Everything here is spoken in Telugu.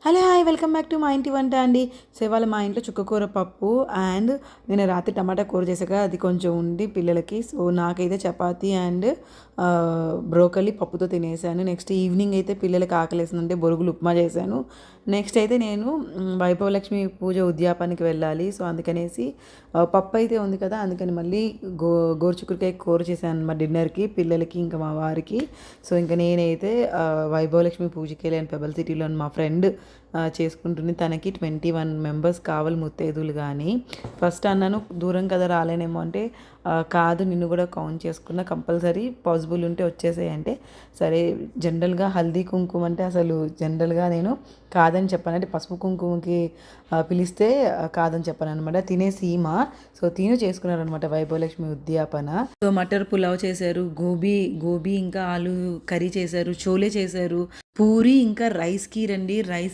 Hello hi welcome back to మా ఇంటి వంట అండి. సో ఇవాళ మా ఇంట్లో చుక్కకూర పప్పు అండ్ నేను రాత్రి టమాటా కూర చేశాక అది కొంచెం ఉండి పిల్లలకి, సో నాకైతే చపాతీ అండ్ బ్రోకలీ పప్పుతో తినేసాను. నెక్స్ట్ ఈవినింగ్ అయితే పిల్లలకి ఆకలేసిందంటే బొరుగులు ఉప్మా చేశాను. నెక్స్ట్ అయితే నేను వైభవలక్ష్మి పూజ ఉద్యాపానికి వెళ్ళాలి. సో అందుకనేసి పప్పు అయితే ఉంది కదా, అందుకని మళ్ళీ గోరుచిక్కుడుకాయ కూర చేశాను అనమాట డిన్నర్కి పిల్లలకి ఇంకా మా వారికి. సో ఇంకా నేనైతే వైభవలక్ష్మి పూజకి వెళ్ళాను పెబల్ సిటీలో. మా ఫ్రెండ్ చేసుకుంటుంది, తనకి 21 మెంబర్స్ కావాలి ముత్తైదులు. కానీ ఫస్ట్ అన్నాను దూరం కదా రాలేనేమో అంటే కాదు నిన్ను కూడా కౌంట్ చేసుకున్న, కంపల్సరీ పాసిబుల్ ఉంటే వచ్చేసాయి అంటే సరే. జనరల్గా హల్దీ కుంకుమ అంటే అసలు జనరల్గా నేను కాదని చెప్పాను, అంటే పసుపు కుంకుమకి పిలిస్తే కాదని చెప్పాను అనమాట. తినే సీమ, సో తిను చేసుకున్నారనమాట వైభవలక్ష్మి ఉద్యాపన. సో మటర్ పులావ్ చేశారు, గోబీ ఇంకా ఆలు కర్రీ చేశారు, చోలే చేశారు, పూరి ఇంకా రైస్ కీర్ అండి. రైస్